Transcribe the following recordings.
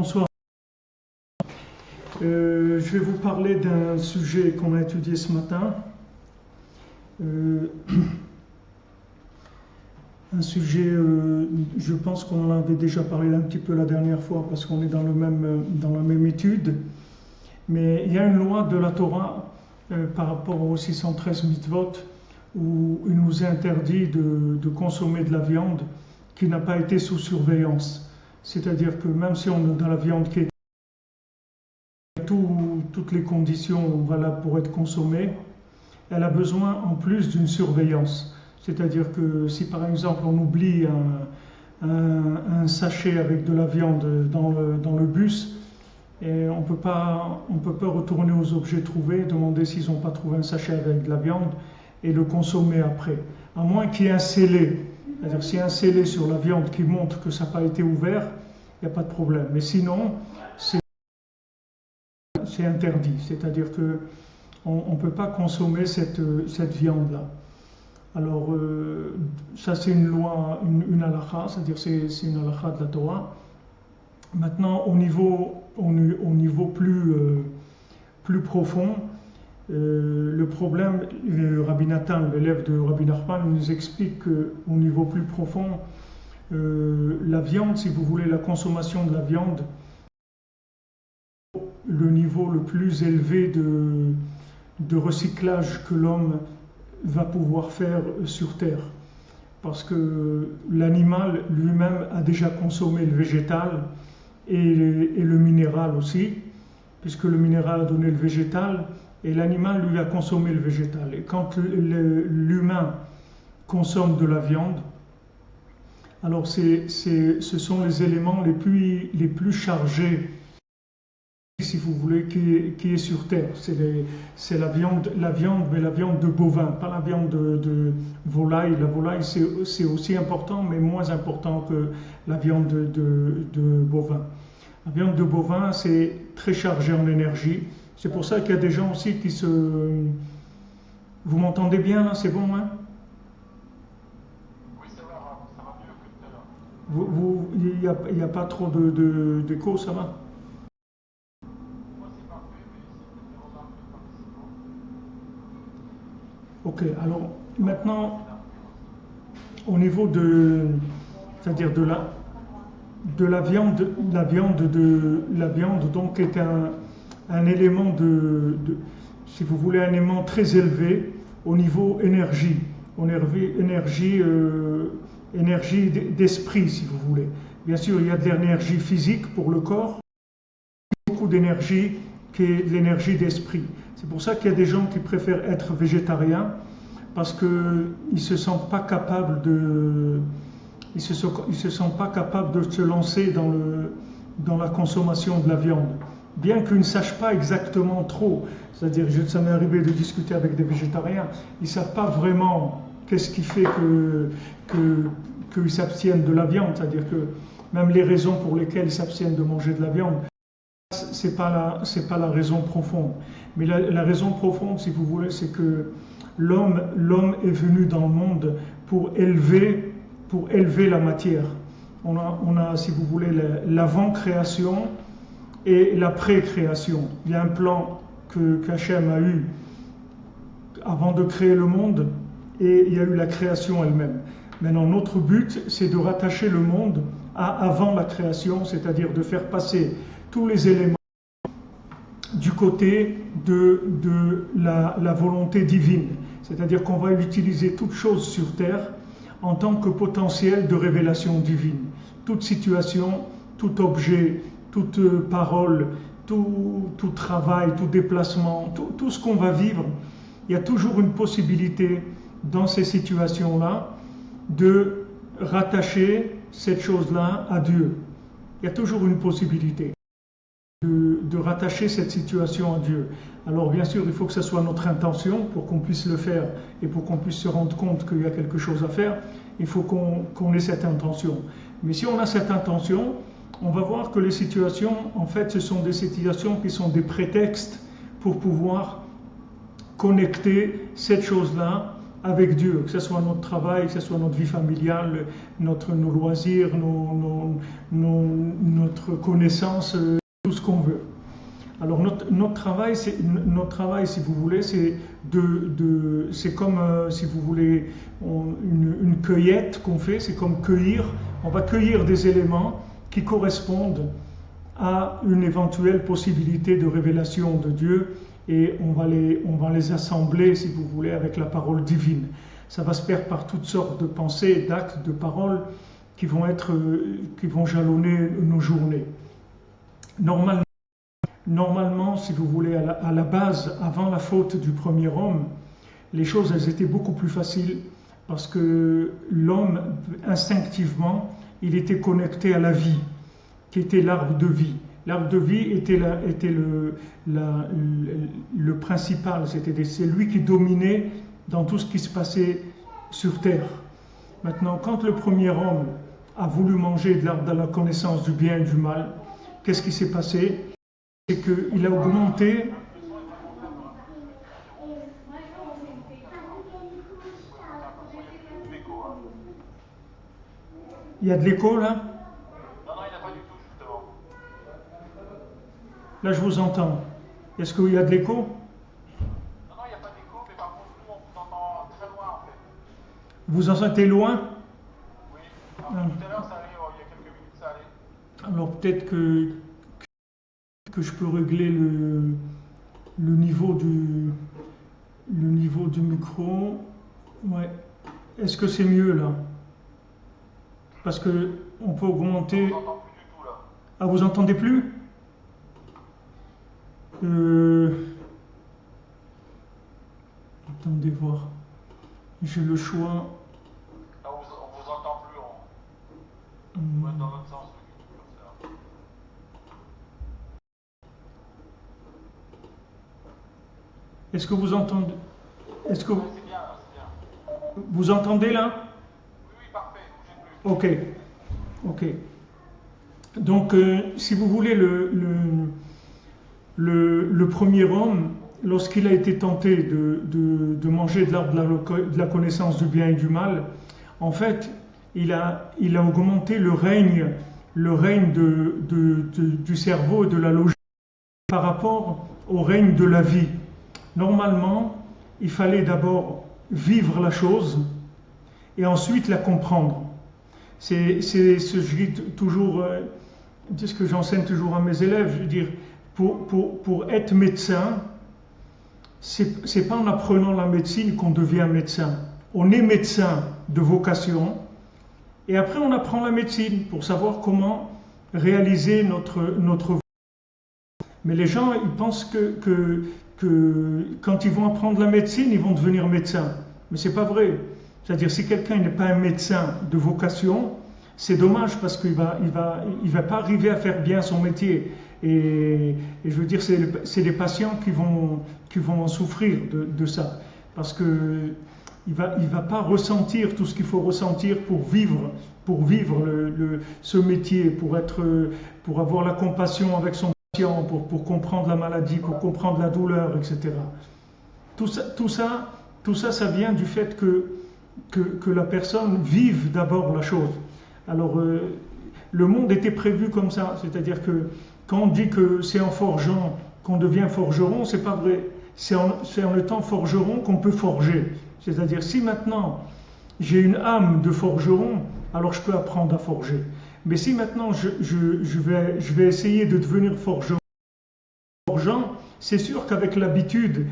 Bonsoir. Je vais vous parler d'un sujet qu'on a étudié ce matin. Un sujet, je pense qu'on en avait déjà parlé un petit peu la dernière fois parce qu'on est dans la même étude. Mais il y a une loi de la Torah par rapport aux 613 mitzvot où il nous est interdit de consommer de la viande qui n'a pas été sous surveillance. C'est-à-dire que même si on est dans la viande qui est toutes les conditions valables pour être consommée, elle a besoin en plus d'une surveillance. C'est-à-dire que si par exemple on oublie un sachet avec de la viande dans le bus, et on peut pas retourner aux objets trouvés, demander s'ils n'ont pas trouvé un sachet avec de la viande et le consommer après. À moins qu'il y ait un scellé. C'est-à-dire s'il y a un scellé sur la viande qui montre que ça n'a pas été ouvert, il n'y a pas de problème. Mais sinon, c'est interdit. C'est-à-dire qu'on ne peut pas consommer cette viande-là. Alors, ça c'est une loi, une halakha, c'est-à-dire c'est une halakha de la Torah. Maintenant, au niveau plus profond, le problème, Rabbi Nathan, l'élève de Rabbi Nachman, nous explique qu'au niveau plus profond, la viande, si vous voulez, la consommation de la viande, le niveau le plus élevé de recyclage que l'homme va pouvoir faire sur Terre. Parce que l'animal lui-même a déjà consommé le végétal et le minéral aussi, puisque le minéral a donné le végétal et l'animal lui a consommé le végétal. Et quand l'humain consomme de la viande, alors ce sont les éléments les plus chargés, si vous voulez, qui est sur Terre. C'est la viande, mais la viande de bovin, pas la viande de volaille. La volaille, c'est aussi important, mais moins important que la viande de bovin. La viande de bovin, c'est très chargé en énergie. C'est pour ça qu'il y a des gens aussi qui se... Vous m'entendez bien là, c'est bon, hein? Oui, ça va mieux que tout à l'heure. Il n'y a pas trop d'écho, ça va? Moi, c'est parfait, mais c'est des remarques de participants. Ok, alors maintenant, au niveau c'est-à-dire de la viande donc est un élément si vous voulez, un élément très élevé au niveau énergie, énergie d'esprit, si vous voulez. Bien sûr, il y a de l'énergie physique pour le corps, beaucoup d'énergie qui est l'énergie d'esprit. C'est pour ça qu'il y a des gens qui préfèrent être végétariens parce qu'ils ne se sentent pas capables de se lancer dans la consommation de la viande, bien qu'ils ne sachent pas exactement trop. C'est-à-dire, ça m'est arrivé de discuter avec des végétariens, ils ne savent pas vraiment qu'est-ce qui fait qu'ils s'abstiennent de la viande. C'est-à-dire que même les raisons pour lesquelles ils s'abstiennent de manger de la viande, c'est pas la raison profonde. Mais la raison profonde, si vous voulez, c'est que l'homme est venu dans le monde pour élever la matière. On a, si vous voulez, l'avant-création et la pré-création. Il y a un plan qu'Hachem a eu avant de créer le monde et il y a eu la création elle-même. Maintenant, notre but, c'est de rattacher le monde à avant la création, c'est-à-dire de faire passer tous les éléments du côté de la volonté divine. C'est-à-dire qu'on va utiliser toute chose sur Terre en tant que potentiel de révélation divine. Toute situation, tout objet, toute parole, tout travail, tout déplacement, tout ce qu'on va vivre, il y a toujours une possibilité dans ces situations-là de rattacher cette chose-là à Dieu. Il y a toujours une possibilité de rattacher cette situation à Dieu. Alors bien sûr, il faut que ce soit notre intention pour qu'on puisse le faire et pour qu'on puisse se rendre compte qu'il y a quelque chose à faire, il faut qu'on ait cette intention. Mais si on a cette intention, on va voir que les situations, en fait, ce sont des situations qui sont des prétextes pour pouvoir connecter cette chose-là avec Dieu, que ce soit notre travail, que ce soit notre vie familiale, nos loisirs, notre connaissance, tout ce qu'on veut. Alors notre travail, si vous voulez, c'est c'est comme, si vous voulez, une cueillette qu'on fait, c'est comme cueillir. On va cueillir des éléments qui correspondent à une éventuelle possibilité de révélation de Dieu et on va les assembler, si vous voulez, avec la parole divine. Ça va se faire par toutes sortes de pensées, d'actes, de paroles qui vont jalonner nos journées. Normalement, si vous voulez, à la base, avant la faute du premier homme, les choses, elles étaient beaucoup plus faciles parce que l'homme, instinctivement, il était connecté à la vie, qui était l'arbre de vie. L'arbre de vie était le principal, c'est lui qui dominait dans tout ce qui se passait sur terre. Maintenant, quand le premier homme a voulu manger de l'arbre de la connaissance du bien et du mal, qu'est-ce qui s'est passé? C'est qu'il a augmenté. Il y a de l'écho là? Non, il n'y en a pas du tout, justement. Là, je vous entends. Est-ce qu'il y a de l'écho? Non, il n'y a pas d'écho, mais par contre, nous, on vous entend très loin, en fait. Vous en sentez loin? Oui. Alors, tout à l'heure, ça allait, il y a quelques minutes, ça allait. Alors, peut-être que je peux régler le niveau du micro. Ouais. Est-ce que c'est mieux là? Parce que on peut augmenter. On ne vous entend plus du tout, là. Ah, vous entendez plus? Attendez voir. J'ai le choix. Là, on vous entend plus. On va être dans l'autre sens, comme ça. Est-ce que vous entendez? Est-ce que Ouais, c'est bien, là, c'est bien. vous entendez là? Oui, parfait, bougez plus. Ok. Donc, si vous voulez, le premier homme, lorsqu'il a été tenté de manger de l'arbre de la connaissance du bien et du mal, en fait, il a augmenté le règne du cerveau et de la logique par rapport au règne de la vie. Normalement, il fallait d'abord vivre la chose et ensuite la comprendre. C'est ce que je dis toujours, c'est ce que j'enseigne toujours à mes élèves. Je veux dire, pour être médecin, c'est pas en apprenant la médecine qu'on devient médecin. On est médecin de vocation et après on apprend la médecine pour savoir comment réaliser notre. Mais les gens, ils pensent que quand ils vont apprendre la médecine, ils vont devenir médecins. Mais c'est pas vrai. C'est-à-dire, si quelqu'un n'est pas un médecin de vocation, c'est dommage parce qu'il va pas arriver à faire bien son métier. Et je veux dire, c'est les patients qui vont en souffrir de ça. Parce que il va pas ressentir tout ce qu'il faut ressentir pour vivre ce métier, pour avoir la compassion avec son patient, pour comprendre la maladie, pour comprendre la douleur, etc. Tout ça, ça vient du fait que la personne vive d'abord la chose. Alors, le monde était prévu comme ça, c'est-à-dire que quand on dit que c'est en forgeant qu'on devient forgeron, c'est pas vrai. C'est en étant forgeron qu'on peut forger. C'est-à-dire, si maintenant j'ai une âme de forgeron, alors je peux apprendre à forger. Mais si maintenant je vais essayer de devenir forgeron, c'est sûr qu'avec l'habitude,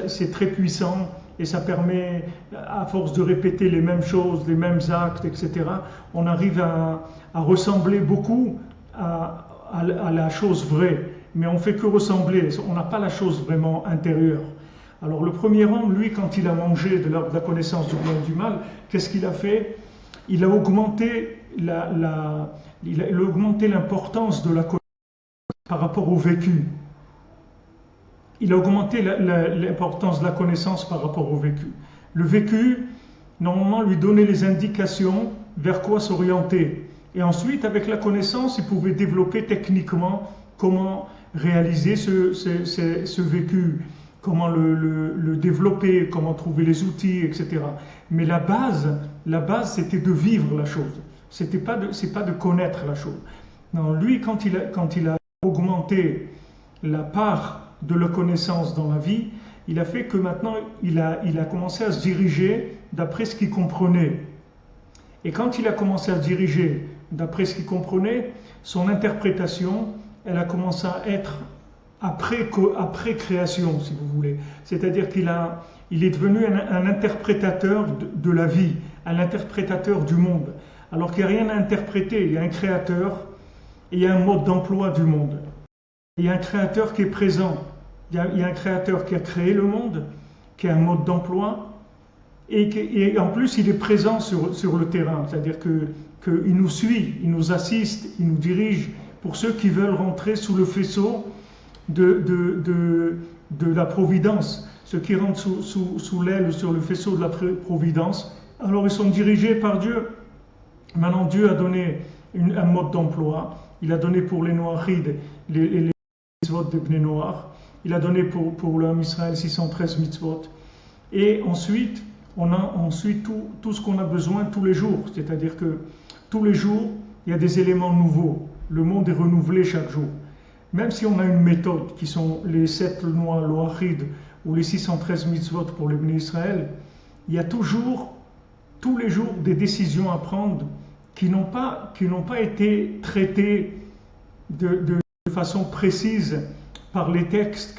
c'est très puissant et ça permet, à force de répéter les mêmes choses, les mêmes actes, etc., on arrive à ressembler beaucoup à la chose vraie. Mais on ne fait que ressembler, on n'a pas la chose vraiment intérieure. Alors le premier homme, lui, quand il a mangé de la connaissance du bien et du mal, qu'est-ce qu'il a fait? Il a augmenté l'importance de la connaissance par rapport au vécu. Il a augmenté l'importance de la connaissance par rapport au vécu. Le vécu, normalement, lui donnait les indications vers quoi s'orienter. Et ensuite, avec la connaissance, il pouvait développer techniquement comment réaliser ce vécu comment le développer, comment trouver les outils, etc. Mais la base c'était de vivre la chose. C'est pas de connaître la chose. Non, lui, quand il a augmenté la part de la connaissance dans la vie, il a fait que maintenant, il a commencé à se diriger d'après ce qu'il comprenait. Et quand il a commencé à se diriger d'après ce qu'il comprenait, son interprétation, elle a commencé à être après création, si vous voulez. C'est-à-dire il est devenu un interprétateur de la vie, un interprétateur du monde. Alors qu'il n'y a rien à interpréter, il y a un créateur et il y a un mode d'emploi du monde. Il y a un créateur qui est présent, il y a un créateur qui a créé le monde, qui a un mode d'emploi, et en plus il est présent sur le terrain, c'est-à-dire qu'il nous suit, il nous assiste, il nous dirige pour ceux qui veulent rentrer sous le faisceau de la providence. Ceux qui rentrent sous l'aile, sur le faisceau de la providence, alors ils sont dirigés par Dieu. Maintenant Dieu a donné un mode d'emploi, il a donné pour les Noachides les mitzvot des Bnei Noach, il a donné pour l'homme Israël 613 mitzvot, et ensuite on a tout ce qu'on a besoin tous les jours, c'est-à-dire que tous les jours il y a des éléments nouveaux, le monde est renouvelé chaque jour. Même si on a une méthode qui sont les 7 lois Loachides ou les 613 mitzvot pour les Bnei Israël, il y a toujours, tous les jours, des décisions à prendre qui n'ont pas été traitées de façon précise par les textes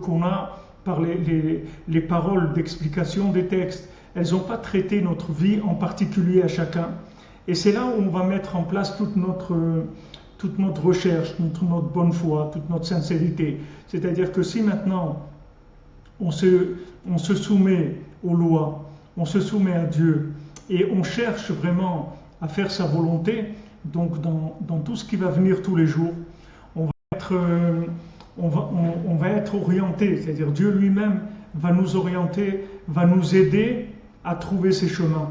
qu'on a, par les paroles d'explication des textes. Elles n'ont pas traité notre vie en particulier à chacun. Et c'est là où on va mettre en place toute notre recherche, toute notre bonne foi, toute notre sincérité. C'est-à-dire que si maintenant on se soumet aux lois, on se soumet à Dieu et on cherche vraiment à faire sa volonté, donc dans tout ce qui va venir tous les jours, on va être orienté, c'est-à-dire Dieu lui-même va nous orienter, va nous aider à trouver ses chemins.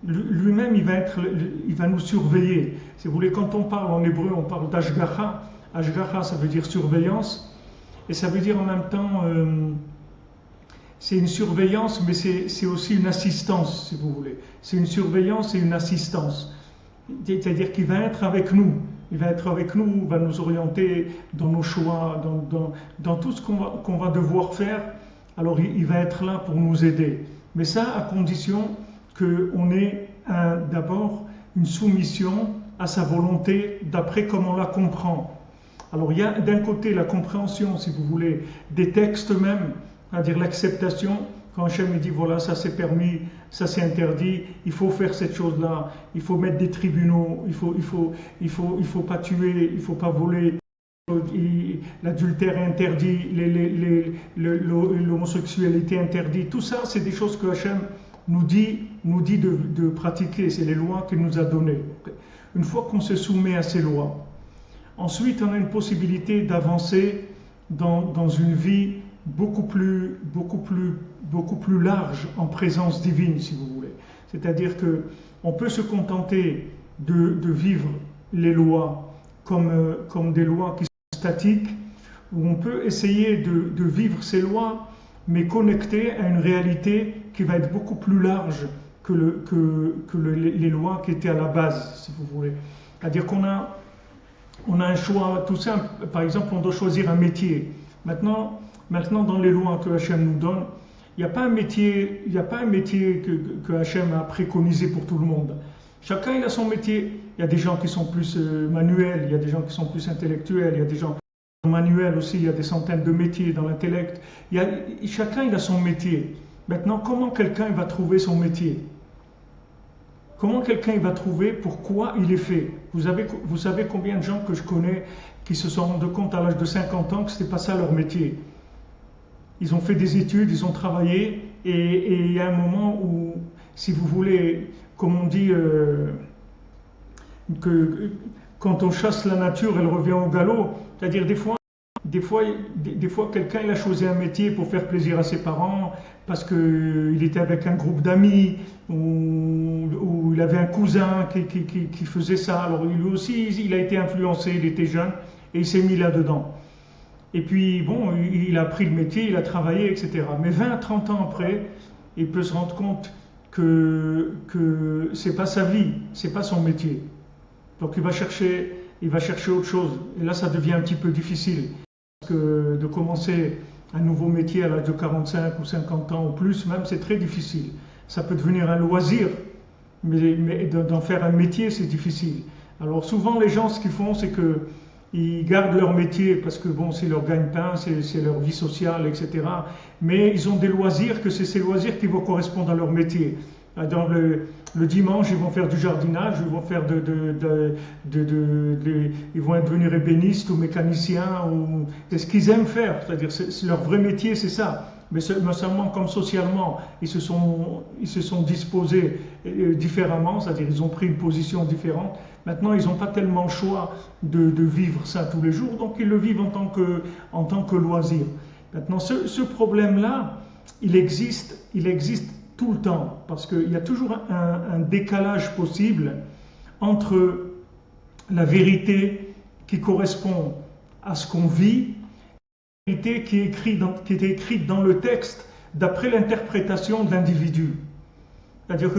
Lui-même, il va nous surveiller. Si vous voulez, quand on parle en hébreu, on parle d'ashgacha. Ashgacha, ça veut dire surveillance. Et ça veut dire en même temps, c'est une surveillance, mais c'est aussi une assistance, si vous voulez. C'est une surveillance et une assistance. C'est-à-dire qu'il va être avec nous. Il va être avec nous, va nous orienter dans nos choix, dans tout ce qu'on va devoir faire. Alors, il va être là pour nous aider. Mais ça, à condition qu'on ait d'abord une soumission à sa volonté d'après comme on la comprend. Alors il y a d'un côté la compréhension, si vous voulez, des textes même, c'est-à-dire l'acceptation, quand Hachem dit voilà, ça c'est permis, ça c'est interdit, il faut faire cette chose-là, il faut mettre des tribunaux, il faut pas tuer, il faut pas voler, l'adultère est interdit, l'homosexualité est interdite, tout ça c'est des choses que Hachem nous dit de pratiquer, c'est les lois qu'il nous a données. Une fois qu'on se soumet à ces lois, ensuite on a une possibilité d'avancer dans une vie beaucoup plus large en présence divine, si vous voulez. C'est-à-dire qu'on peut se contenter de vivre les lois comme des lois qui sont statiques, ou on peut essayer de vivre ces lois mais connectées à une réalité qui va être beaucoup plus large que les lois qui étaient à la base, si vous voulez. C'est-à-dire qu'on a un choix tout simple. Par exemple, on doit choisir un métier. Maintenant dans les lois que Hachem nous donne, il n'y a pas un métier que Hachem a préconisé pour tout le monde. Chacun il a son métier. Il y a des gens qui sont plus manuels, il y a des gens qui sont plus intellectuels, il y a des gens manuels aussi, il y a des centaines de métiers dans l'intellect. Chacun il a son métier. Maintenant, comment quelqu'un va trouver son métier? Comment quelqu'un va trouver pourquoi il est fait? Vous savez combien de gens que je connais qui se sont rendus compte à l'âge de 50 ans que ce n'était pas ça leur métier. Ils ont fait des études, ils ont travaillé, et il y a un moment où, si vous voulez, comme on dit, que quand on chasse la nature, elle revient au galop. C'est-à-dire des fois quelqu'un il a choisi un métier pour faire plaisir à ses parents, parce qu'il était avec un groupe d'amis, ou il avait un cousin qui faisait ça. Alors lui aussi, il a été influencé, il était jeune, et il s'est mis là-dedans. Et puis, bon, il a appris le métier, il a travaillé, etc. Mais 20, 30 ans après, il peut se rendre compte que c'est pas sa vie, c'est pas son métier. Donc il va chercher autre chose. Et là, ça devient un petit peu difficile. Parce que de commencer un nouveau métier à l'âge de 45 ou 50 ans ou plus, même, c'est très difficile. Ça peut devenir un loisir, mais d'en faire un métier, c'est difficile. Alors souvent, les gens, ce qu'ils font, c'est qu'ils gardent leur métier parce que bon, c'est leur gagne-pain, c'est leur vie sociale, etc. Mais ils ont des loisirs, que c'est ces loisirs qui vont correspondre à leur métier. Dans le dimanche, ils vont faire du jardinage, ils vont faire ils vont devenir ébénistes ou mécaniciens, ou c'est ce qu'ils aiment faire. C'est-à-dire, leur vrai métier, c'est ça. Mais seulement comme socialement, ils se sont disposés différemment, c'est-à-dire ils ont pris une position différente. Maintenant, ils n'ont pas tellement le choix de vivre ça tous les jours, donc ils le vivent en tant que loisir. Maintenant, ce problème-là, il existe tout le temps, parce qu'il y a toujours un décalage possible entre la vérité qui correspond à ce qu'on vit, et la vérité qui est écrite dans le texte d'après l'interprétation de l'individu. C'est-à-dire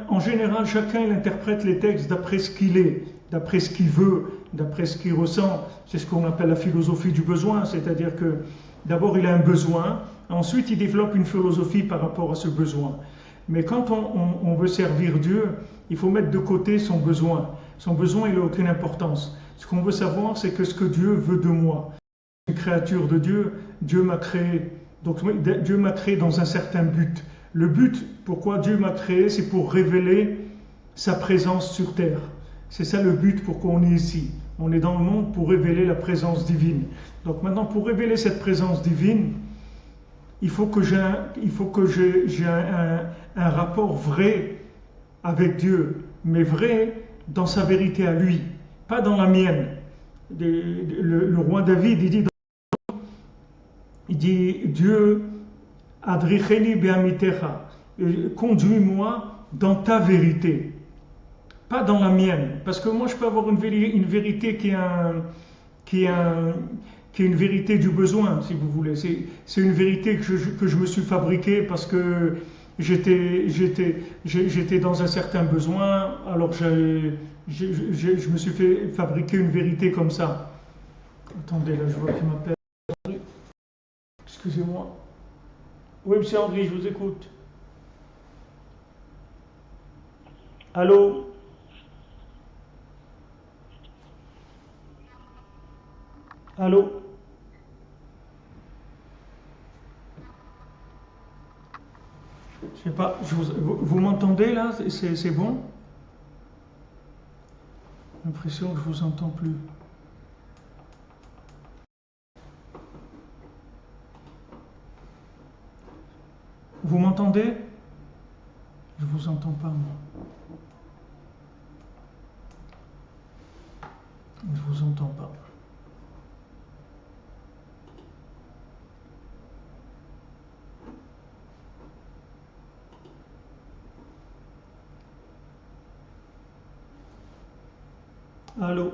en général, chacun il interprète les textes d'après ce qu'il est, d'après ce qu'il veut, d'après ce qu'il ressent. C'est ce qu'on appelle la philosophie du besoin, c'est-à-dire que d'abord il a un besoin, ensuite il développe une philosophie par rapport à ce besoin. Mais quand on veut servir Dieu, il faut mettre de côté son besoin. Son besoin, il n'a aucune importance. Ce qu'on veut savoir, c'est que ce que Dieu veut de moi. Une créature de Dieu, Dieu m'a créé. Donc Dieu m'a créé dans un certain but. Le but, pourquoi Dieu m'a créé, c'est pour révéler sa présence sur terre. C'est ça le but pourquoi on est ici. On est dans le monde pour révéler la présence divine. Donc maintenant, pour révéler cette présence divine, il faut que j'ai un rapport vrai avec Dieu, mais vrai dans sa vérité à lui, pas dans la mienne. Le roi David, il dit Dieu, adricheni be'amitecha, conduis-moi dans ta vérité, pas dans la mienne, parce que moi je peux avoir une vérité qui est une vérité du besoin, si vous voulez. C'est une vérité que je me suis fabriquée parce que j'étais dans un certain besoin, alors je me suis fait fabriquer une vérité comme ça. Attendez, là je vois qu'il m'appelle. Excusez-moi. Oui, monsieur André, je vous écoute. Allô? Allô? Je sais pas, vous m'entendez là? C'est bon? J'ai l'impression que je vous entends plus. Vous m'entendez? Je vous entends pas, moi. Je vous entends pas. Allô?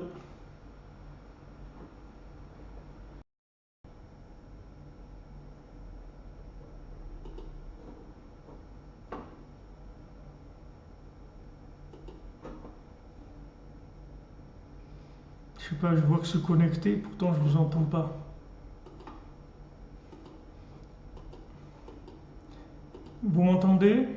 Je sais pas, je vois que se connecter, pourtant je vous entends pas. Vous m'entendez?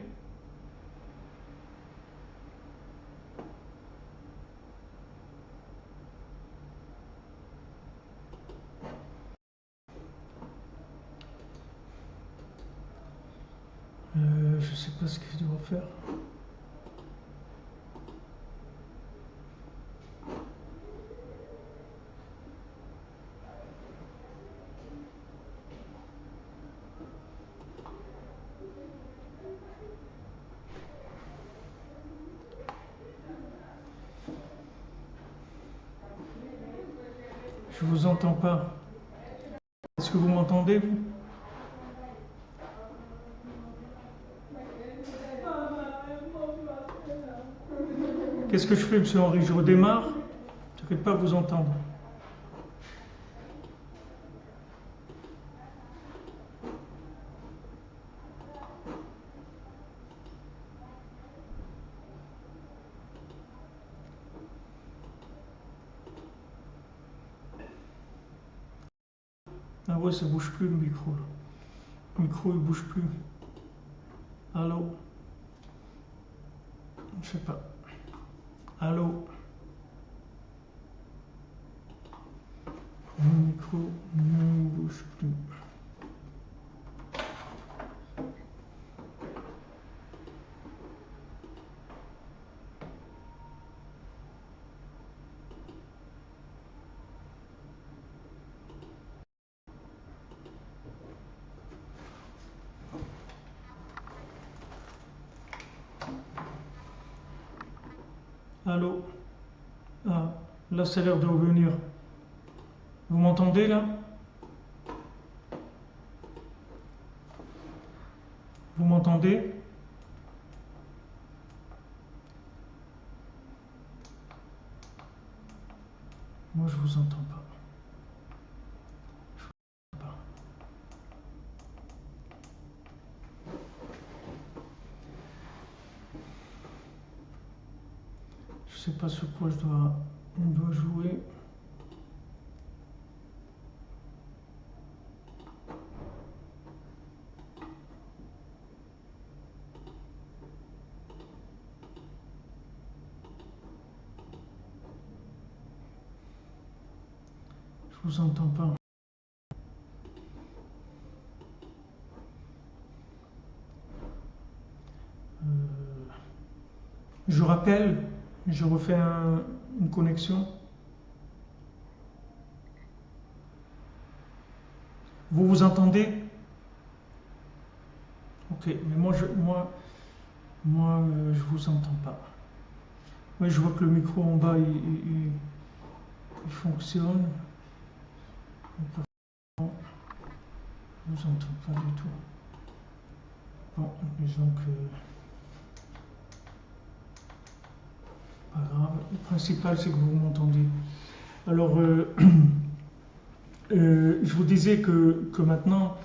Je sais pas ce que je dois faire. Je vous entends pas. Est-ce que vous m'entendez, vous? Qu'est-ce que je fais, monsieur Henri? Je redémarre? Je ne vais pas vous entendre. Ah ouais, ça bouge plus le micro là. Le micro il bouge plus. Allô? Je sais pas. Allô? Le micro ne bouge plus. Allô? Ah, là ça a l'air de revenir. Vous m'entendez là? Vous m'entendez? Moi je vous entends pas. Je sais pas sur quoi on doit jouer. Je vous entends pas. Je rappelle, je refais une connexion. Vous vous entendez? Ok, mais moi je vous entends pas. Oui, je vois que le micro en bas il fonctionne. Je vous entends pas du tout. Bon, disons que pas grave. Le principal c'est que vous m'entendiez. Alors je vous disais que maintenant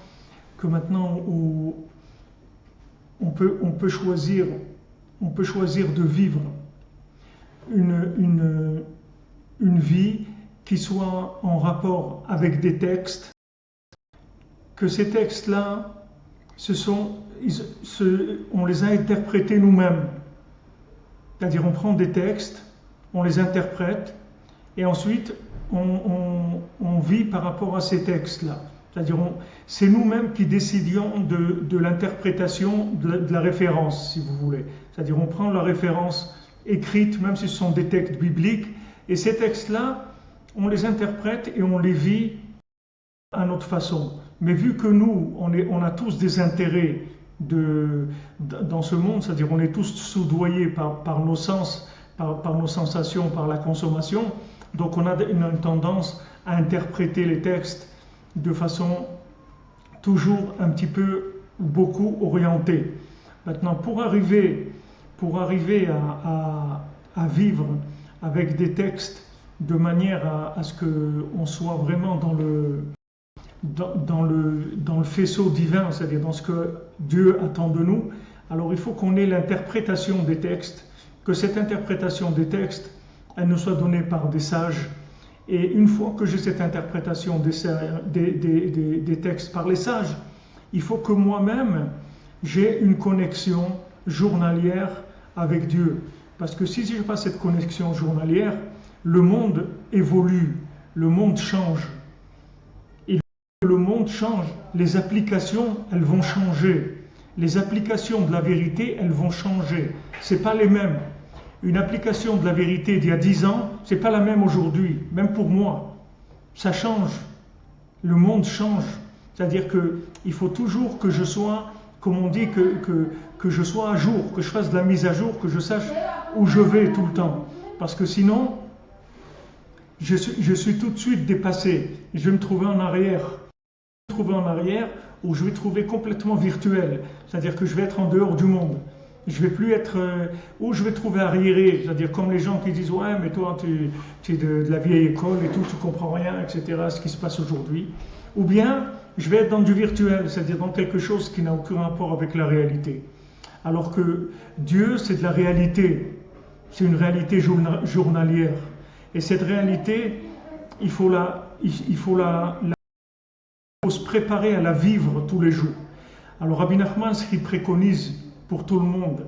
on peut choisir de vivre une vie qui soit en rapport avec des textes, que ces textes-là, on les a interprétés nous-mêmes. C'est-à-dire on prend des textes, on les interprète, et ensuite on vit par rapport à ces textes-là. C'est-à-dire c'est nous-mêmes qui décidions de l'interprétation de la référence, si vous voulez. C'est-à-dire on prend la référence écrite, même si ce sont des textes bibliques, et ces textes-là, on les interprète et on les vit à notre façon. Mais vu que nous, on a tous des intérêts dans ce monde, c'est-à-dire on est tous soudoyés par nos sens, par nos sensations, par la consommation, donc on a une tendance à interpréter les textes de façon toujours un petit peu ou beaucoup orientée. Maintenant, pour arriver à vivre avec des textes de manière à ce qu'on soit vraiment dans le faisceau divin, c'est-à-dire dans ce que Dieu attend de nous, alors il faut qu'on ait l'interprétation des textes, que cette interprétation des textes, elle nous soit donnée par des sages. Et une fois que j'ai cette interprétation des textes par les sages, il faut que moi-même, j'ai une connexion journalière avec Dieu. Parce que si je n'ai pas cette connexion journalière, le monde évolue, le monde change. Et le monde change, les applications, elles vont changer. Les applications de la vérité, elles vont changer. Ce n'est pas les mêmes. Une application de la vérité d'il y a 10 ans, ce n'est pas la même aujourd'hui, même pour moi. Ça change. Le monde change. C'est-à-dire qu'il faut toujours que je sois, comme on dit, que je sois à jour, que je fasse de la mise à jour, que je sache où je vais tout le temps. Parce que sinon, je suis tout de suite dépassé. Je vais me trouver en arrière. Où je vais trouver complètement virtuel. C'est-à-dire que je vais être en dehors du monde. Je vais plus être où je vais trouver arriéré, c'est-à-dire comme les gens qui disent ouais mais toi tu es de la vieille école et tout, tu comprends rien, etc. Ce qui se passe aujourd'hui. Ou bien je vais être dans du virtuel, c'est-à-dire dans quelque chose qui n'a aucun rapport avec la réalité. Alors que Dieu c'est de la réalité, c'est une réalité journalière. Et cette réalité, il faut la faut se préparer à la vivre tous les jours. Alors Rabbi Nachman, ce qu'il préconise pour tout le monde,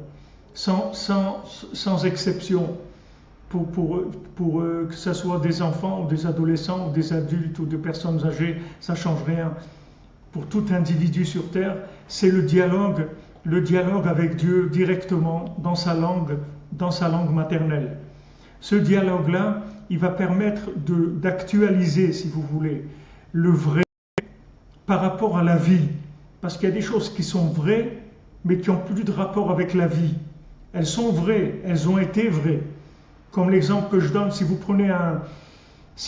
sans exception, pour que ce soit des enfants ou des adolescents ou des adultes ou des personnes âgées, ça ne change rien. Pour tout individu sur terre, c'est le dialogue avec Dieu directement dans sa langue maternelle. Ce dialogue-là, il va permettre d'actualiser, si vous voulez, le vrai par rapport à la vie. Parce qu'il y a des choses qui sont vraies, mais qui n'ont plus de rapport avec la vie. Elles sont vraies, elles ont été vraies. Comme l'exemple que je donne, si vous prenez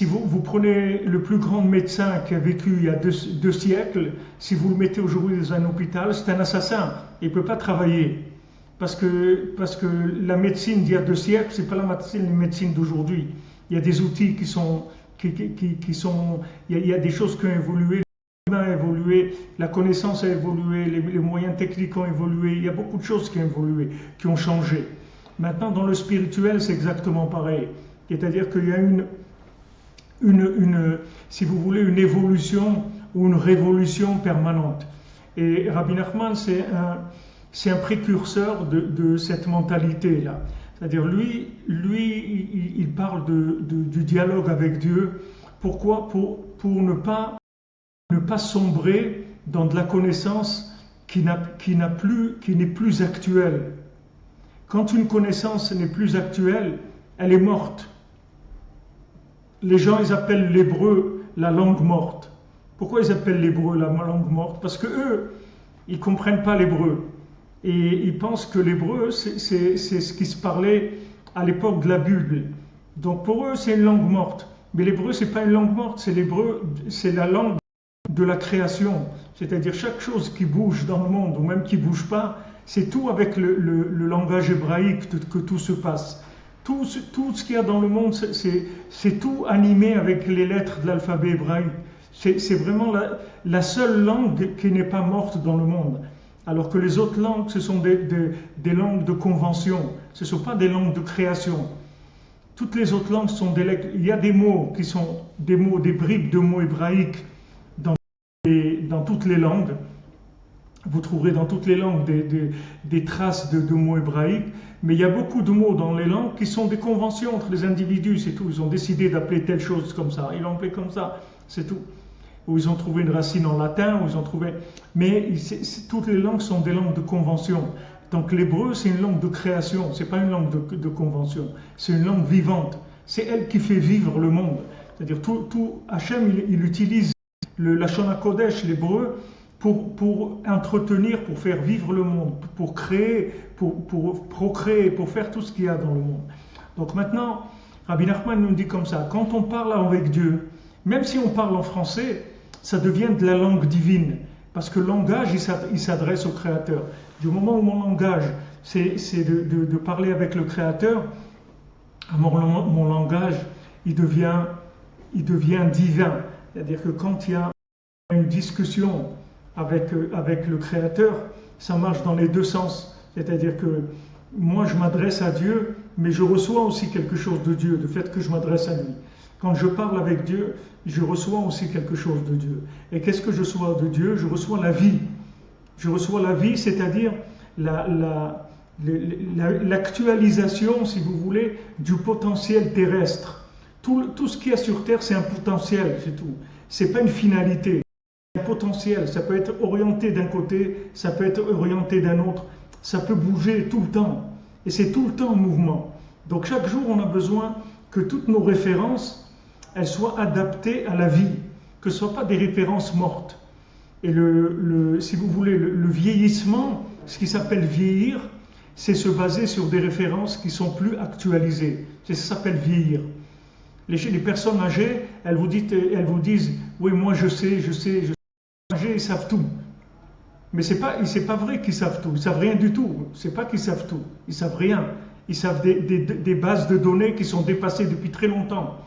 vous prenez le plus grand médecin qui a vécu il y a deux siècles, si vous le mettez aujourd'hui dans un hôpital, c'est un assassin. Il ne peut pas travailler. Parce que la médecine d'il y a 2 siècles, c'est pas la médecine d'aujourd'hui. Il y a des outils qui sont, il y a des choses qui ont évolué, l'humain a évolué, la connaissance a évolué, les moyens techniques ont évolué, il y a beaucoup de choses qui ont évolué, qui ont changé. Maintenant, dans le spirituel, c'est exactement pareil. C'est-à-dire qu'il y a si vous voulez, une évolution ou une révolution permanente. Et Rabbi Nachman, c'est un précurseur de cette mentalité-là. C'est-à-dire, lui, il parle du dialogue avec Dieu. Pourquoi ? Pour ne pas sombrer dans de la connaissance qui n'est plus actuelle. Quand une connaissance n'est plus actuelle, elle est morte. Les gens, ils appellent l'hébreu la langue morte. Pourquoi ils appellent l'hébreu la langue morte ? Parce que eux, ils ne comprennent pas l'hébreu. Et ils pensent que l'hébreu, c'est ce qui se parlait à l'époque de la Bible. Donc pour eux, c'est une langue morte. Mais l'hébreu, ce n'est pas une langue morte, c'est l'hébreu, c'est la langue de la création. C'est-à-dire chaque chose qui bouge dans le monde, ou même qui ne bouge pas, c'est tout avec le langage hébraïque que tout se passe. Tout ce qu'il y a dans le monde, c'est tout animé avec les lettres de l'alphabet hébraïque. C'est vraiment la seule langue qui n'est pas morte dans le monde. Alors que les autres langues, ce sont des langues de convention. Ce ne sont pas des langues de création. Toutes les autres langues sont des lettres. Il y a des mots qui sont des bribes de mots hébraïques dans toutes les langues. Vous trouverez dans toutes les langues des traces de mots hébraïques. Mais il y a beaucoup de mots dans les langues qui sont des conventions entre les individus, c'est tout. Ils ont décidé d'appeler telle chose comme ça. Ils l'ont appelé comme ça, c'est tout. Ou ils ont trouvé une racine en latin, ou ils ont trouvé... Mais toutes les langues sont des langues de convention. Donc l'hébreu, c'est une langue de création, c'est pas une langue de convention. C'est une langue vivante. C'est elle qui fait vivre le monde. C'est-à-dire, Hachem, il utilise le Lashon HaKodesh, l'hébreu, pour entretenir, pour faire vivre le monde, pour créer, pour procréer, pour faire tout ce qu'il y a dans le monde. Donc maintenant, Rabbi Nachman nous dit comme ça, quand on parle avec Dieu, même si on parle en français, ça devient de la langue divine, parce que le langage, il s'adresse au Créateur. Du moment où mon langage, c'est de parler avec le Créateur, mon langage, il devient divin. C'est-à-dire que quand il y a une discussion avec le Créateur, ça marche dans les deux sens. C'est-à-dire que moi, je m'adresse à Dieu, mais je reçois aussi quelque chose de Dieu, du fait que je m'adresse à lui. Quand je parle avec Dieu, je reçois aussi quelque chose de Dieu. Et qu'est-ce que je reçois de Dieu ? Je reçois la vie. Je reçois la vie, c'est-à-dire l'actualisation, si vous voulez, du potentiel terrestre. Tout ce qu'il y a sur Terre, c'est un potentiel, c'est tout. C'est pas une finalité. C'est un potentiel. Ça peut être orienté d'un côté, ça peut être orienté d'un autre. Ça peut bouger tout le temps. Et c'est tout le temps en mouvement. Donc chaque jour, on a besoin que toutes nos références, elles soient adaptées à la vie, que ce ne soient pas des références mortes. Et si vous voulez, le vieillissement, ce qui s'appelle vieillir, c'est se baser sur des références qui sont plus actualisées. Ça s'appelle vieillir. Les personnes âgées, elles vous disent, oui, moi je sais. Les âgés, ils savent tout. Mais c'est pas vrai qu'ils savent tout. Ils savent rien du tout. C'est pas qu'ils savent tout. Ils savent rien. Ils savent des bases de données qui sont dépassées depuis très longtemps.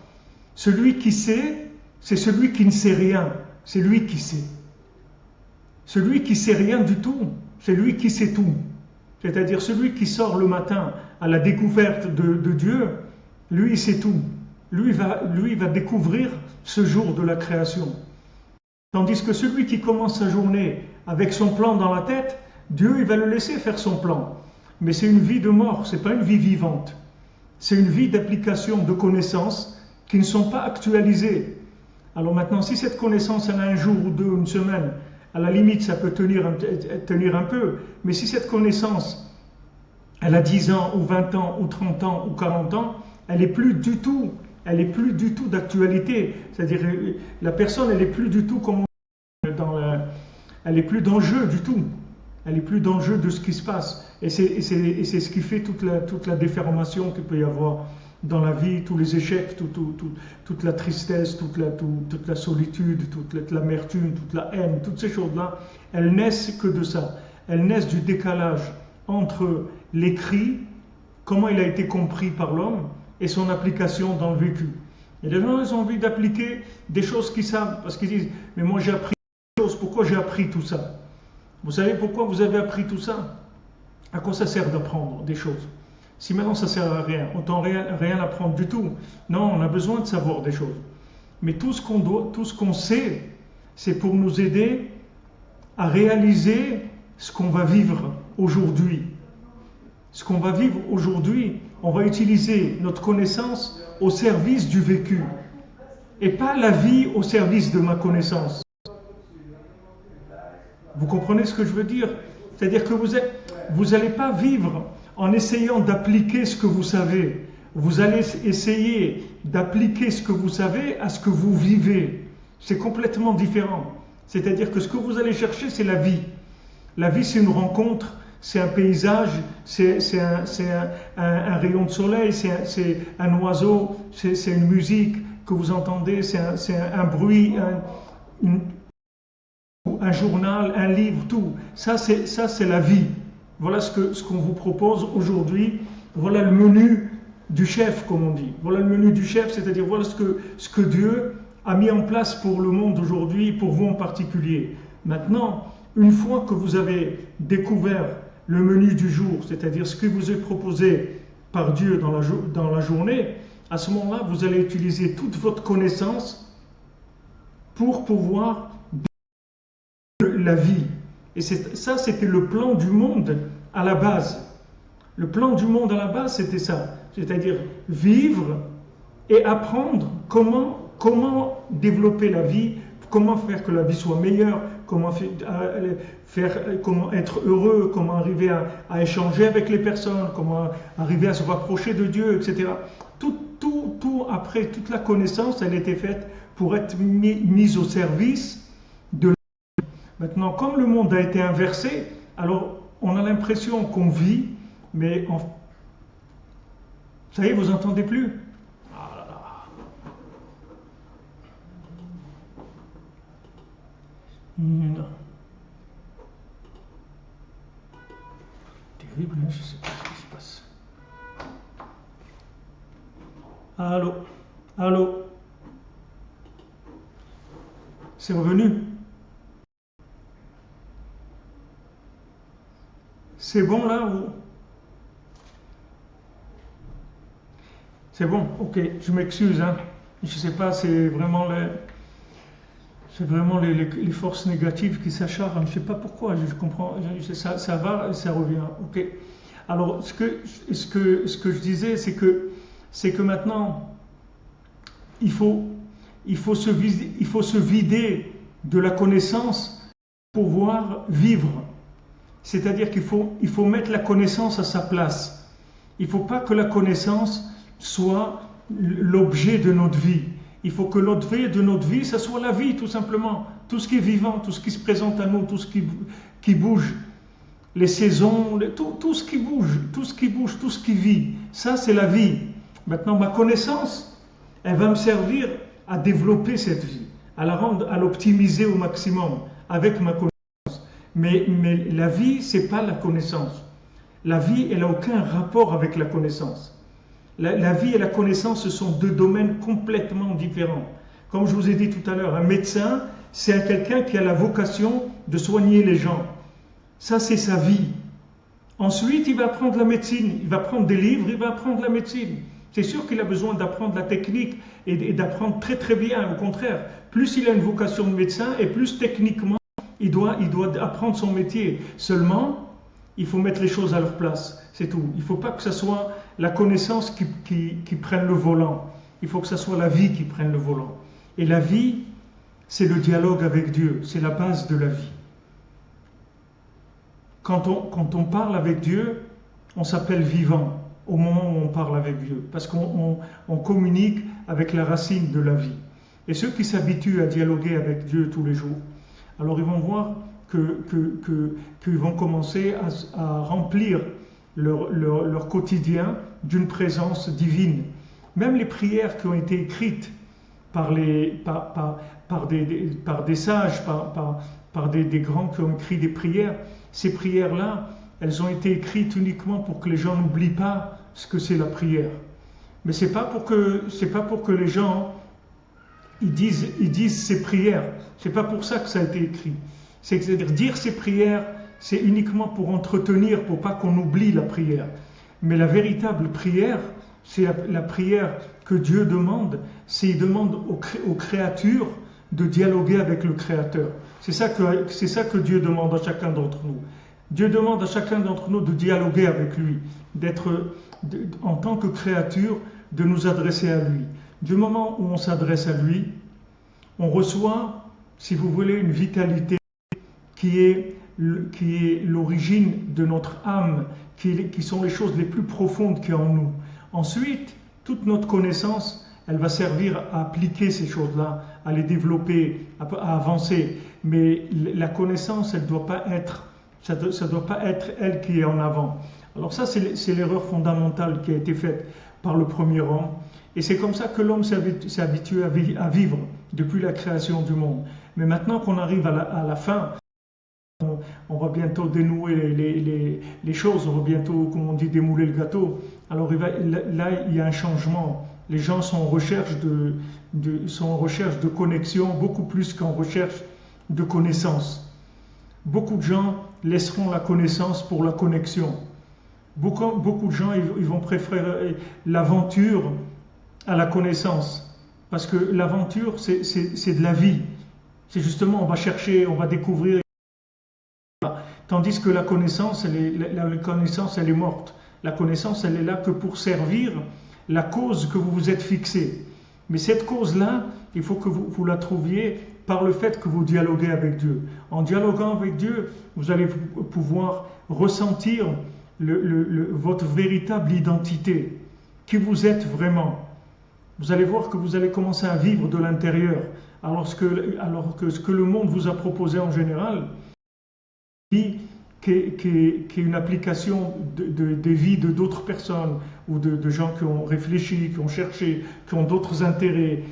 Celui qui sait, c'est celui qui ne sait rien. C'est lui qui sait. Celui qui sait rien du tout, c'est lui qui sait tout. C'est-à-dire celui qui sort le matin à la découverte de Dieu, lui il sait tout. Lui va découvrir ce jour de la création. Tandis que celui qui commence sa journée avec son plan dans la tête, Dieu il va le laisser faire son plan. Mais c'est une vie de mort, c'est pas une vie vivante. C'est une vie d'application de connaissances qui ne sont pas actualisées. Alors maintenant, si cette connaissance elle a un jour ou deux, une semaine, à la limite ça peut tenir un peu, mais si cette connaissance elle a 10 ans ou 20 ans ou 30 ans ou 40 ans, elle n'est plus du tout d'actualité. C'est-à-dire la personne elle n'est plus du tout comme elle n'est plus dans le jeu du tout. Elle n'est plus dans le jeu de ce qui se passe. Et c'est ce qui fait toute la déformation qu'il peut y avoir dans la vie, tous les échecs, toute la tristesse, toute la solitude, toute l'amertume, toute la haine, toutes ces choses-là, elles naissent que de ça. Elles naissent du décalage entre l'écrit, comment il a été compris par l'homme, et son application dans le vécu. Et les gens, ils ont envie d'appliquer des choses qu'ils savent, parce qu'ils disent, mais moi j'ai appris des choses, pourquoi j'ai appris tout ça? Vous savez pourquoi vous avez appris tout ça? À quoi ça sert d'apprendre des choses? Si maintenant ça sert à rien, autant rien apprendre du tout. Non, on a besoin de savoir des choses. Mais tout ce qu'on sait, c'est pour nous aider à réaliser ce qu'on va vivre aujourd'hui. Ce qu'on va vivre aujourd'hui, on va utiliser notre connaissance au service du vécu. Et pas la vie au service de ma connaissance. Vous comprenez ce que je veux dire? C'est-à-dire que vous n'allez pas vivre en essayant d'appliquer ce que vous savez. Vous allez essayer d'appliquer ce que vous savez à ce que vous vivez. C'est complètement différent. C'est-à-dire que ce que vous allez chercher, c'est la vie. La vie, c'est une rencontre, c'est un paysage, c'est un rayon de soleil, c'est un oiseau, c'est une musique que vous entendez, c'est un bruit, un journal, un livre, tout. Ça, c'est la vie. Voilà ce qu'on vous propose aujourd'hui. Voilà le menu du chef, comme on dit. Voilà le menu du chef, c'est-à-dire voilà ce que Dieu a mis en place pour le monde aujourd'hui, pour vous en particulier. Maintenant, une fois que vous avez découvert le menu du jour, c'est-à-dire ce qui vous est proposé par Dieu dans la journée, à ce moment-là, vous allez utiliser toute votre connaissance pour pouvoir la vie. Et ça, c'était le plan du monde à la base. Le plan du monde à la base, c'était ça. C'est-à-dire vivre et apprendre comment développer la vie, comment faire que la vie soit meilleure, comment être heureux, comment arriver à échanger avec les personnes, comment arriver à se rapprocher de Dieu, etc. Tout après, toute la connaissance, elle était faite pour être mise au service de la vie. Maintenant, comme le monde a été inversé, alors on a l'impression qu'on vit, mais ça y est, vous n'entendez plus? Ah là là. Non. Terrible, hein, je ne sais pas ce qui se passe. Allô? Allô? C'est revenu? C'est bon là ou... C'est bon, ok, je m'excuse, hein. Je ne sais pas, c'est vraiment les forces négatives qui s'acharnent. Je ne sais pas pourquoi, je comprends, ça va et ça revient, ok. Alors, ce que je disais, c'est que maintenant, il faut se vider de la connaissance pour pouvoir vivre. C'est-à-dire qu'il faut mettre la connaissance à sa place. Il ne faut pas que la connaissance soit l'objet de notre vie. Il faut que l'objet de notre vie, ça soit la vie, tout simplement. Tout ce qui est vivant, tout ce qui se présente à nous, tout ce qui bouge, les saisons, tout ce qui bouge, tout ce qui vit. Ça, c'est la vie. Maintenant, ma connaissance, elle va me servir à développer cette vie, à l'optimiser au maximum avec ma connaissance. Mais la vie, c'est pas la connaissance. La vie, elle n'a aucun rapport avec la connaissance. La vie et la connaissance, ce sont deux domaines complètement différents. Comme je vous ai dit tout à l'heure, un médecin, c'est quelqu'un qui a la vocation de soigner les gens. Ça, c'est sa vie. Ensuite, il va apprendre la médecine. Il va prendre des livres, il va apprendre la médecine. C'est sûr qu'il a besoin d'apprendre la technique et d'apprendre très très bien. Au contraire, plus il a une vocation de médecin et plus techniquement il doit apprendre son métier. Seulement, il faut mettre les choses à leur place, c'est tout. Il ne faut pas que ce soit la connaissance qui prenne le volant. Il faut que ce soit la vie qui prenne le volant. Et la vie, c'est le dialogue avec Dieu, c'est la base de la vie. Quand on parle avec Dieu, on s'appelle vivant au moment où on parle avec Dieu, parce qu'on communique avec la racine de la vie. Et ceux qui s'habituent à dialoguer avec Dieu tous les jours, alors ils vont voir qu'ils vont commencer à remplir leur quotidien d'une présence divine. Même les prières qui ont été écrites par des sages, par des grands qui ont écrit des prières, ces prières-là, elles ont été écrites uniquement pour que les gens n'oublient pas ce que c'est la prière. Mais c'est pas pour que les gens ils disent ces prières. C'est pas pour ça que ça a été écrit. C'est-à-dire dire ces prières, c'est uniquement pour entretenir, pour pas qu'on oublie la prière. Mais la véritable prière, c'est la prière que Dieu demande. C'est il demande aux créatures de dialoguer avec le Créateur. C'est ça que Dieu demande à chacun d'entre nous. Dieu demande à chacun d'entre nous de dialoguer avec lui, en tant que créature, de nous adresser à lui. Du moment où on s'adresse à lui, on reçoit, si vous voulez, une vitalité qui est l'origine de notre âme, qui sont les choses les plus profondes qu'il y a en nous. Ensuite, toute notre connaissance, elle va servir à appliquer ces choses-là, à les développer, à avancer. Mais la connaissance, ça doit pas être elle qui est en avant. Alors ça, c'est l'erreur fondamentale qui a été faite par le premier homme. Et c'est comme ça que l'homme s'est habitué à vivre depuis la création du monde. Mais maintenant qu'on arrive à la fin, on va bientôt dénouer les choses, on va bientôt, comme on dit, démouler le gâteau. Alors là, il y a un changement. Les gens sont en recherche de connexion, beaucoup plus qu'en recherche de connaissance. Beaucoup de gens laisseront la connaissance pour la connexion. Beaucoup de gens ils vont préférer l'aventure à la connaissance. Parce que l'aventure, c'est de la vie. C'est justement, on va chercher, on va découvrir. Tandis que la connaissance, elle est morte. La connaissance, elle est là que pour servir la cause que vous vous êtes fixée. Mais cette cause-là, il faut que vous la trouviez par le fait que vous dialoguez avec Dieu. En dialoguant avec Dieu, vous allez pouvoir ressentir votre véritable identité, qui vous êtes vraiment. Vous allez voir que vous allez commencer à vivre de l'intérieur, alors que ce que le monde vous a proposé en général, qui est une application des vies de d'autres personnes ou de gens qui ont réfléchi, qui ont cherché, qui ont d'autres intérêts.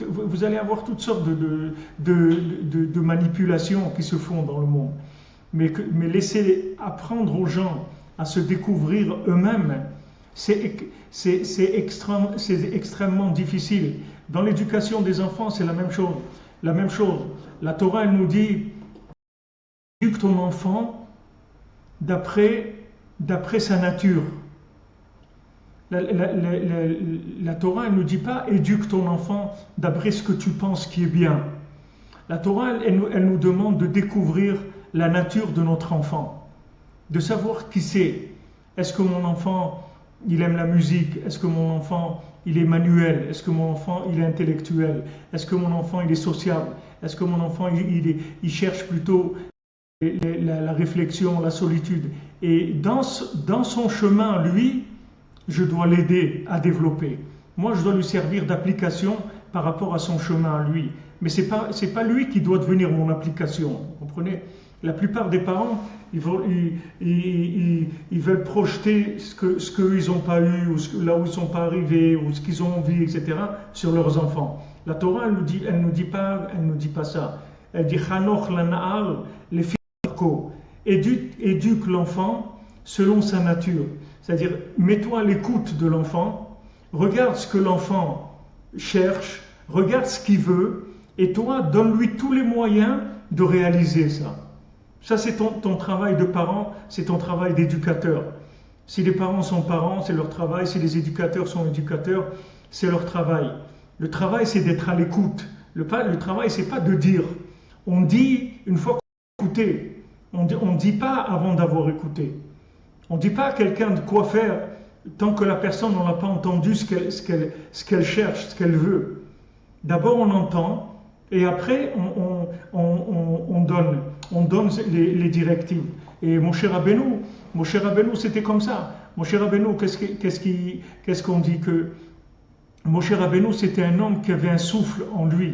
Vous allez avoir toutes sortes de manipulations qui se font dans le monde. Mais laisser apprendre aux gens à se découvrir eux-mêmes, c'est extrêmement difficile. Dans l'éducation des enfants, c'est la même chose. La Torah, elle nous dit, éduque ton enfant d'après sa nature. La Torah, elle ne nous dit pas éduque ton enfant d'après ce que tu penses qui est bien. La Torah, elle nous demande de découvrir la nature de notre enfant, de savoir qui c'est. Est-ce que mon enfant, il aime la musique? Est-ce que mon enfant, il est manuel? Est-ce que mon enfant, il est intellectuel? Est-ce que mon enfant, il est sociable? Est-ce que mon enfant, il cherche plutôt la réflexion, la solitude? Et dans son chemin, lui, je dois l'aider à développer. Moi, je dois lui servir d'application par rapport à son chemin à lui. Mais c'est pas lui qui doit devenir mon application. Vous comprenez? La plupart des parents, ils veulent projeter ce qu'eux ils n'ont pas eu, ou là où ils ne sont pas arrivés, ou ce qu'ils ont envie, etc., sur leurs enfants. La Torah, elle nous dit pas ça. Elle dit Chanoch lana'ar les filles. Éduque l'enfant selon sa nature. C'est-à-dire, mets-toi à l'écoute de l'enfant, regarde ce que l'enfant cherche, regarde ce qu'il veut, et toi, donne-lui tous les moyens de réaliser ça. Ça, c'est ton travail de parent, c'est ton travail d'éducateur. Si les parents sont parents, c'est leur travail. Si les éducateurs sont éducateurs, c'est leur travail. Le travail, c'est d'être à l'écoute Le travail, c'est pas de dire. On dit une fois qu'on a écouté. On ne dit pas avant d'avoir écouté. On ne dit pas à quelqu'un de quoi faire tant que la personne n'a pas entendu ce qu'elle cherche, ce qu'elle veut. D'abord, on entend et après, on donne les directives. Et Moshe Rabbeinu, c'était comme ça. Moshe Rabbeinu, qu'est-ce qu'on dit que Moshe Rabbeinu, c'était un homme qui avait un souffle en lui.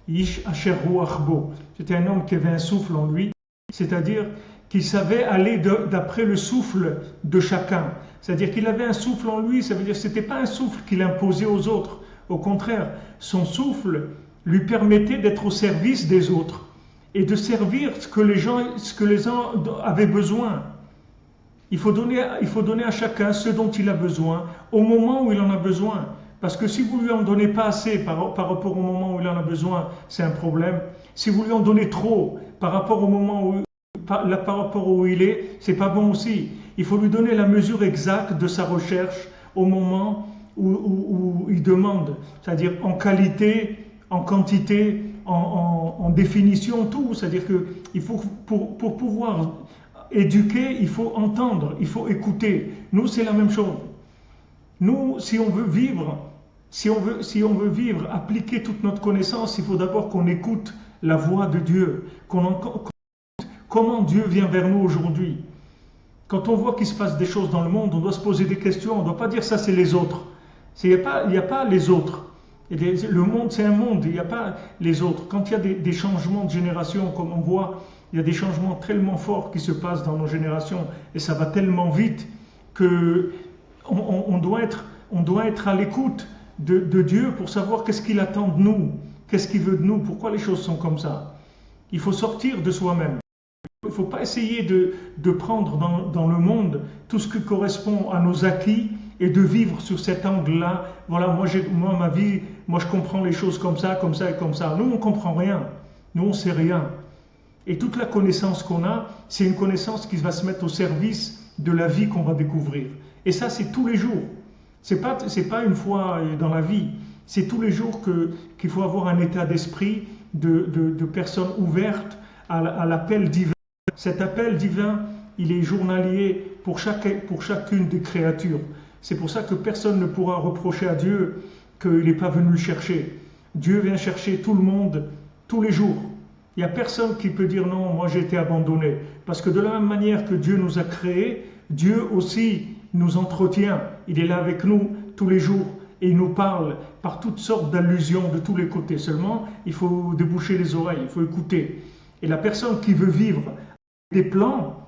Ish Asher Ruach Bo. C'était un homme qui avait un souffle en lui, c'est-à-dire qu'il savait aller d'après le souffle de chacun. C'est-à-dire qu'il avait un souffle en lui, ça veut dire que ce n'était pas un souffle qu'il imposait aux autres. Au contraire, son souffle lui permettait d'être au service des autres et de servir ce que les gens avaient besoin. Il faut donner à chacun ce dont il a besoin au moment où il en a besoin. Parce que si vous lui en donnez pas assez par rapport au moment où il en a besoin, c'est un problème. Si vous lui en donnez trop par rapport au moment par rapport où il est, c'est pas bon aussi. Il faut lui donner la mesure exacte de sa recherche au moment où il demande. C'est-à-dire en qualité, en quantité, en définition, tout. C'est-à-dire que il faut, pour pouvoir éduquer, il faut entendre, il faut écouter. Nous, c'est la même chose. Nous, si on veut vivre, appliquer toute notre connaissance, il faut d'abord qu'on écoute la voix de Dieu, comment Dieu vient vers nous aujourd'hui. Quand on voit qu'il se passe des choses dans le monde, on doit se poser des questions, on ne doit pas dire ça c'est les autres. Il n'y a pas les autres. Le monde c'est un monde, il n'y a pas les autres. Quand il y a des changements de génération, comme on voit, il y a des changements tellement forts qui se passent dans nos générations et ça va tellement vite que on doit être à l'écoute de Dieu pour savoir qu'est-ce qu'il attend de nous, qu'est-ce qu'il veut de nous, pourquoi les choses sont comme ça. Il faut sortir de soi-même. Il ne faut pas essayer de prendre dans le monde tout ce qui correspond à nos acquis et de vivre sur cet angle-là. Voilà, moi ma vie, moi je comprends les choses comme ça et comme ça. Nous on ne comprend rien, nous on ne sait rien. Et toute la connaissance qu'on a, c'est une connaissance qui va se mettre au service de la vie qu'on va découvrir. Et ça, c'est tous les jours. C'est pas une fois dans la vie. C'est tous les jours qu'il faut avoir un état d'esprit de personnes ouvertes à l'appel divin. Cet appel divin, il est journalier pour chacune des créatures. C'est pour ça que personne ne pourra reprocher à Dieu qu'il n'est pas venu le chercher. Dieu vient chercher tout le monde tous les jours. Il n'y a personne qui peut dire non, moi j'ai été abandonné. Parce que de la même manière que Dieu nous a créés, Dieu aussi nous entretient. Il est là avec nous tous les jours et il nous parle par toutes sortes d'allusions de tous les côtés. Seulement, il faut déboucher les oreilles, il faut écouter. Et la personne qui veut vivre des plans,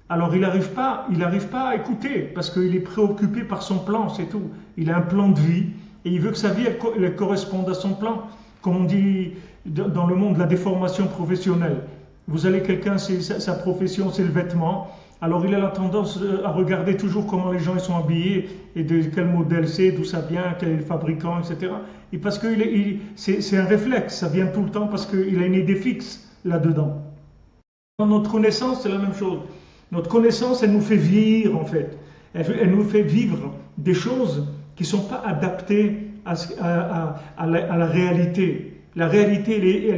alors il n'arrive pas à écouter parce qu'il est préoccupé par son plan, c'est tout. Il a un plan de vie et il veut que sa vie elle corresponde à son plan. Comme on dit dans le monde de la déformation professionnelle. Vous allez quelqu'un, sa profession, c'est le vêtement. Alors il a la tendance à regarder toujours comment les gens ils sont habillés et de quel modèle c'est, d'où ça vient, quel est le fabricant, etc. Et parce que c'est un réflexe, ça vient tout le temps parce qu'il a une idée fixe là-dedans. Dans notre connaissance, c'est la même chose. Notre connaissance, elle nous fait vieillir en fait. Elle nous fait vivre des choses qui ne sont pas adaptées à la réalité. La réalité,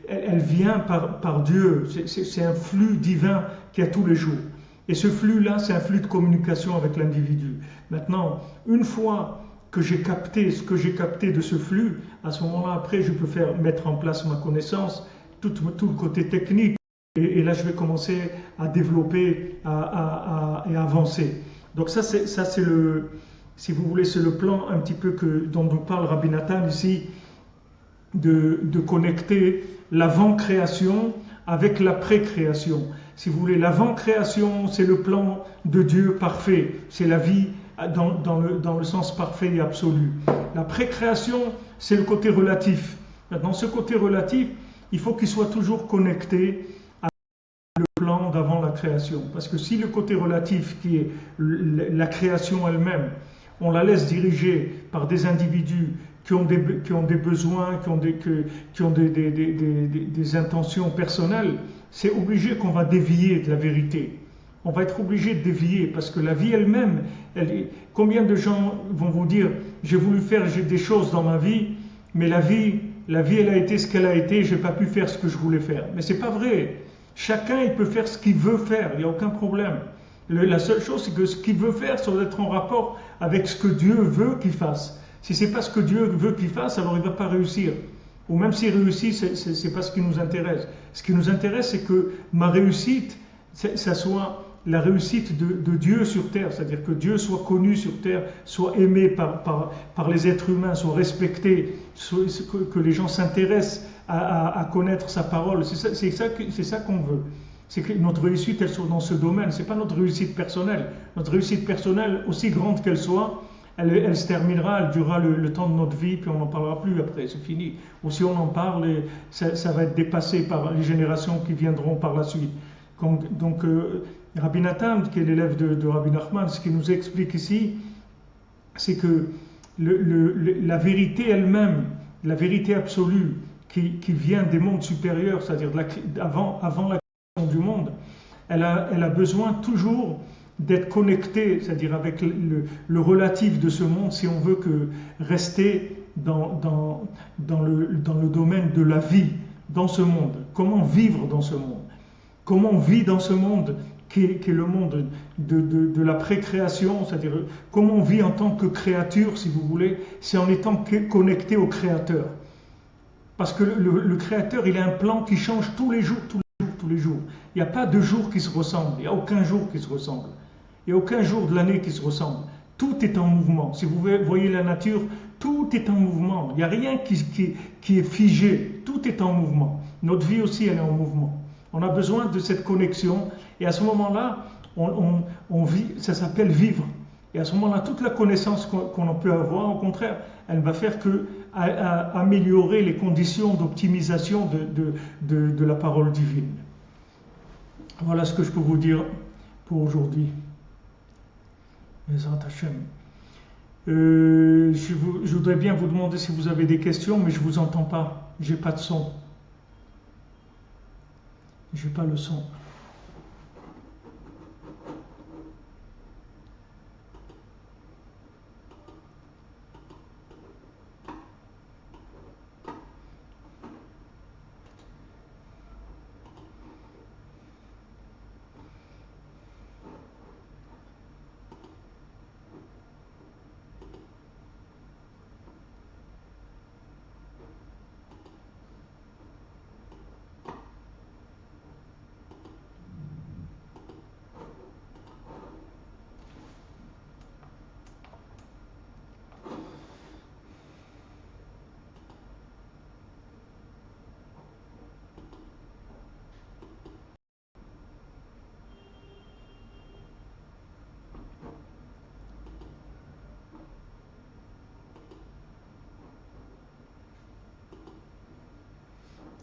elle vient par Dieu. C'est un flux divin qu'il y a tous les jours. Et ce flux-là, c'est un flux de communication avec l'individu. Maintenant, une fois que j'ai capté ce que j'ai capté de ce flux, à ce moment-là, après, je peux mettre en place ma connaissance, tout le côté technique. Et là, je vais commencer à développer et à avancer. Donc ça, c'est le, si vous voulez, c'est le plan un petit peu dont nous parle Rabbi Nathan ici, de connecter l'avant-création avec la pré-création. Si vous voulez, l'avant-création, c'est le plan de Dieu parfait. C'est la vie dans le sens parfait et absolu. La pré-création, c'est le côté relatif. Maintenant, ce côté relatif, il faut qu'il soit toujours connecté à le plan d'avant la création. Parce que si le côté relatif, qui est la création elle-même, on la laisse diriger par des individus qui ont des besoins, qui ont des intentions personnelles, c'est obligé qu'on va dévier de la vérité. On va être obligé de dévier parce que la vie elle-même, combien de gens vont vous dire j'ai voulu faire des choses dans ma vie, mais la vie la vie elle a été ce qu'elle a été, j'ai pas pu faire ce que je voulais faire. Mais c'est pas vrai. Chacun il peut faire ce qu'il veut faire, il n'y a aucun problème. La seule chose c'est que ce qu'il veut faire, ça doit être en rapport avec ce que Dieu veut qu'il fasse. Si c'est pas ce que Dieu veut qu'il fasse, alors il va pas réussir. Ou même s'il réussit, c'est pas ce qui nous intéresse. Ce qui nous intéresse, c'est que ma réussite, ça soit la réussite de Dieu sur terre, c'est-à-dire que Dieu soit connu sur terre, soit aimé par les êtres humains, soit respecté, que les gens s'intéressent à connaître sa parole. C'est ça qu'on veut. C'est que notre réussite, elle soit dans ce domaine. C'est pas notre réussite personnelle. Notre réussite personnelle, aussi grande qu'elle soit, elle se terminera, elle durera le temps de notre vie, puis on n'en parlera plus après, c'est fini. Ou si on en parle, ça va être dépassé par les générations qui viendront par la suite. Donc Rabbi Nathan, qui est l'élève de Rabbi Nachman, ce qu'il nous explique ici, c'est que la vérité elle-même, la vérité absolue qui vient des mondes supérieurs, c'est-à-dire avant la création du monde, elle a besoin toujours d'être connectée, c'est-à-dire avec le relatif de ce monde, si on veut rester dans le domaine de la vie dans ce monde. Comment vivre dans ce monde? Comment on vit dans ce monde qui est le monde de la précréation, c'est-à-dire comment on vit en tant que créature, si vous voulez, c'est en étant connecté au Créateur. Parce que le Créateur, il a un plan qui change tous les jours. Il n'y a pas de jour qui se ressemble, il n'y a aucun jour qui se ressemble. Il n'y a aucun jour de l'année qui se ressemble. Tout est en mouvement. Si vous voyez la nature, tout est en mouvement. Il n'y a rien qui est figé. Tout est en mouvement. Notre vie aussi, elle est en mouvement. On a besoin de cette connexion. Et à ce moment-là, on vit, ça s'appelle vivre. Et à ce moment-là, toute la connaissance qu'on peut avoir, au contraire, elle va faire améliorer les conditions d'optimisation de la parole divine. Voilà ce que je peux vous dire pour aujourd'hui. Je voudrais bien vous demander si vous avez des questions, mais je ne vous entends pas. J'ai pas de son. J'ai pas le son.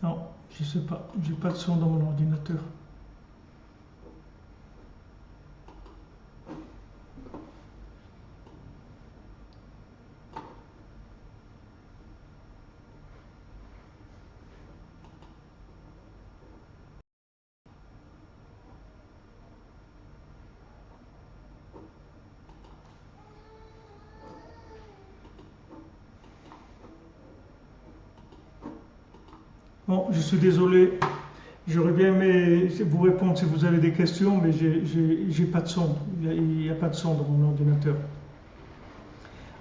Non, je sais pas. J'ai pas de son dans mon ordinateur. Bon, je suis désolé. J'aurais bien aimé vous répondre si vous avez des questions, mais j'ai pas de son. Il n'y a pas de son dans mon ordinateur.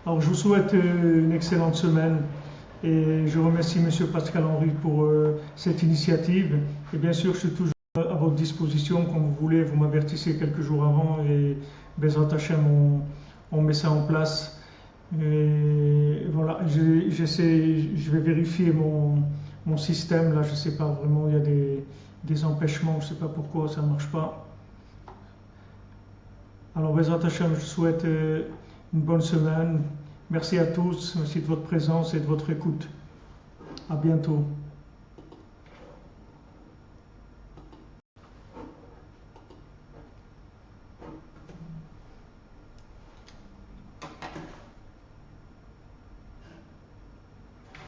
Alors, je vous souhaite une excellente semaine et je remercie M. Pascal Henry pour cette initiative. Et bien sûr, je suis toujours à votre disposition quand vous voulez. Vous m'avertissez quelques jours avant et Bezrat Hashem, on met ça en place. Et voilà, je vais vérifier mon système. Là, je ne sais pas vraiment, il y a des empêchements, je ne sais pas pourquoi ça ne marche pas. Alors, Bezrat Hashem, je souhaite une bonne semaine. Merci à tous, merci de votre présence et de votre écoute. À bientôt.